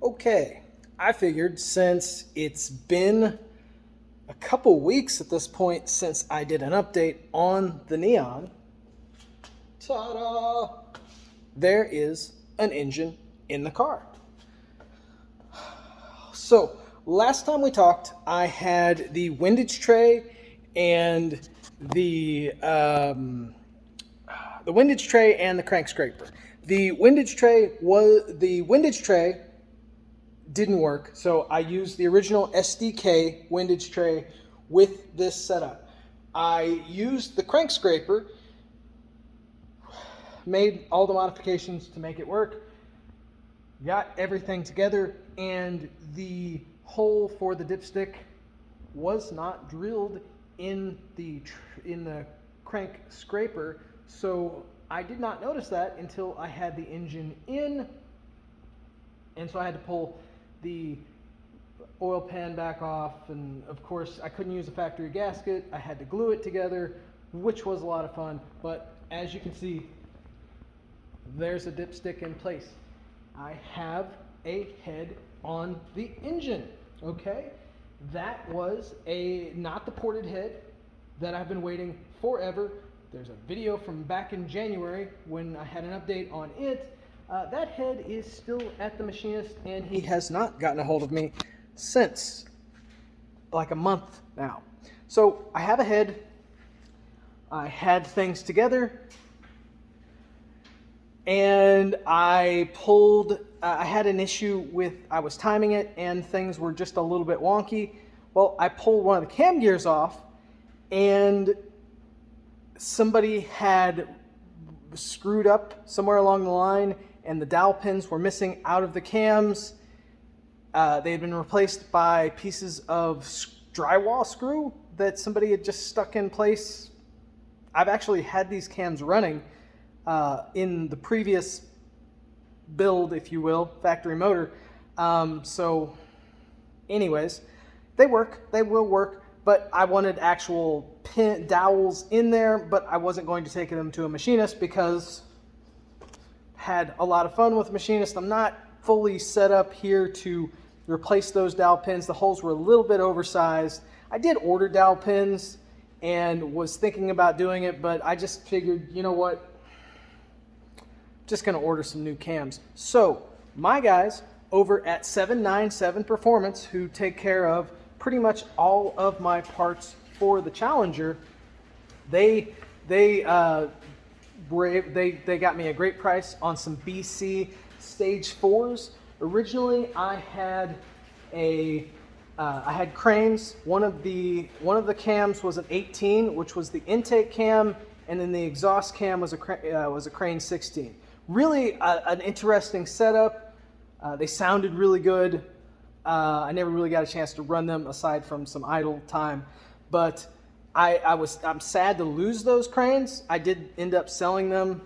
Okay, I figured since it's been a couple weeks at this point since I did an update on the Neon, ta-da! There is an engine in the car. So, last time we talked, I had the windage tray and the windage tray and the crank scraper. The windage tray didn't work, so I used the original SDK windage tray with this setup. I used the crank scraper, made all the modifications to make it work, got everything together, and the hole for the dipstick was not drilled in the crank scraper, so I did not notice that until I had the engine in, and so I had to pull the oil pan back off, and of course I couldn't use a factory gasket. I had to glue it together, which was a lot of fun, but as you can see, there's a dipstick in place. I have a head on the engine, okay? That was not the ported head that I've been waiting forever. There's a video from back in January when I had an update on it. That head is still at the machinist, and he has not gotten a hold of me since like a month now. So I have a head. I had things together, and I had an issue with, I was timing it and things were just a little bit wonky. Well, I pulled one of the cam gears off, and somebody had screwed up somewhere along the line, and the dowel pins were missing out of the cams. They had been replaced by pieces of drywall screw that somebody had just stuck in place. I've actually had these cams running in the previous build, if you will, factory motor. So anyways, they work, they will work, but I wanted actual pin dowels in there, but I wasn't going to take them to a machinist because I had a lot of fun with machinist. I'm not fully set up here to replace those dowel pins. The holes were a little bit oversized. I did order dowel pins and was thinking about doing it, but I just figured, you know what, just going to order some new cams. So my guys over at 797 Performance, who take care of pretty much all of my parts for the Challenger, they got me a great price on some BC Stage 4s. Originally, I had cranes. One of the cams was an 18, which was the intake cam, and then the exhaust cam was a crane 16. Really an interesting setup. They sounded really good. I never really got a chance to run them aside from some idle time, but I'm sad to lose those cranes. I did end up selling them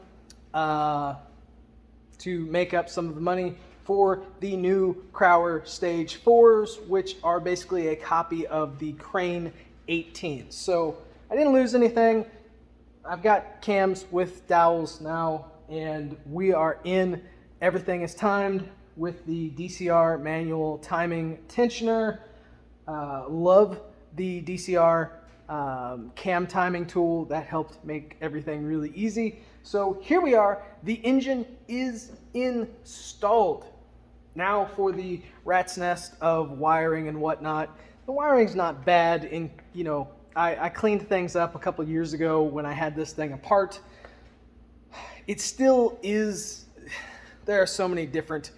to make up some of the money for the new Crowler Stage 4s, which are basically a copy of the Crane 18. So I didn't lose anything. I've got cams with dowels now, and we are in. Everything is timed with the DCR manual timing tensioner. Love the DCR cam timing tool. That helped make everything really easy. So here we are. The engine is installed. Now for the rat's nest of wiring and whatnot. The wiring's not bad. I cleaned things up a couple years ago when I had this thing apart. It still is, there are so many different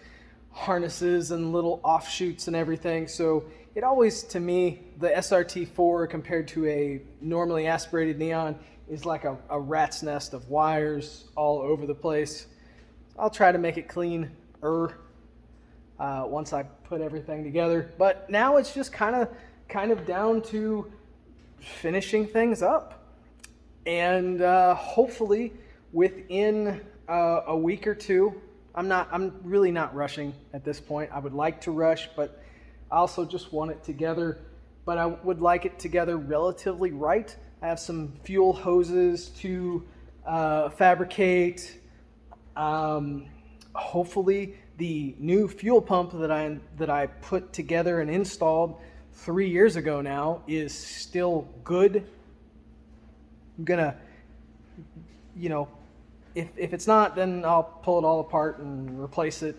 harnesses and little offshoots and everything, so it always, to me, the SRT4 compared to a normally aspirated Neon is like a rat's nest of wires all over the place. I'll try to make it cleaner once I put everything together, but now it's just kind of down to finishing things up, and hopefully within a week or two. I'm really not rushing at this point. I would like to rush, but I also just want it together, but I would like it together relatively right. I have some fuel hoses to fabricate. Hopefully the new fuel pump that I put together and installed 3 years ago now is still good. I'm gonna, you know, if it's not, then I'll pull it all apart and replace it,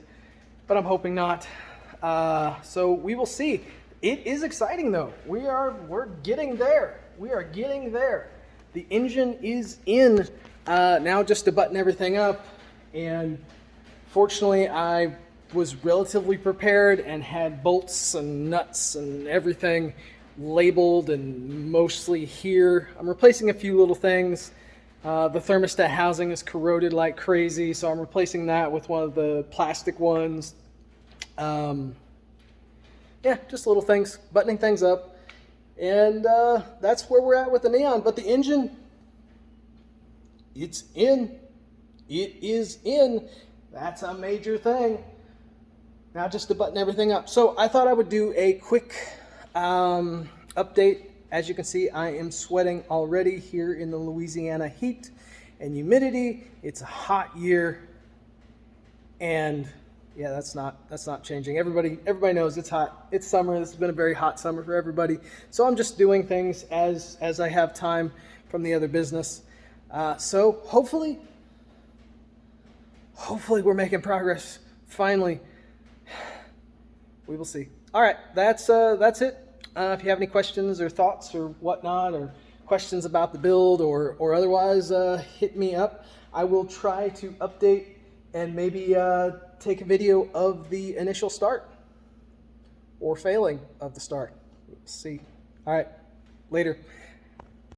but I'm hoping not. So we will see. It is exciting though. We're getting there. We are getting there. The engine is in now, just to button everything up. And fortunately, I was relatively prepared and had bolts and nuts and everything labeled and mostly here. I'm replacing a few little things. The thermostat housing is corroded like crazy, so I'm replacing that with one of the plastic ones. Yeah, just little things, buttoning things up. And that's where we're at with the Neon. But the engine, it's in. It is in. That's a major thing. Now just to button everything up. So I thought I would do a quick update. As you can see, I am sweating already here in the Louisiana heat and humidity. It's a hot year. And yeah, that's not changing. Everybody knows it's hot. It's summer. This has been a very hot summer for everybody. So I'm just doing things as I have time from the other business. So hopefully we're making progress. Finally, we will see. All right, that's it. If you have any questions or thoughts or whatnot, or questions about the build or otherwise, hit me up. I will try to update and maybe take a video of the initial start or failing of the start. We'll see. All right, later.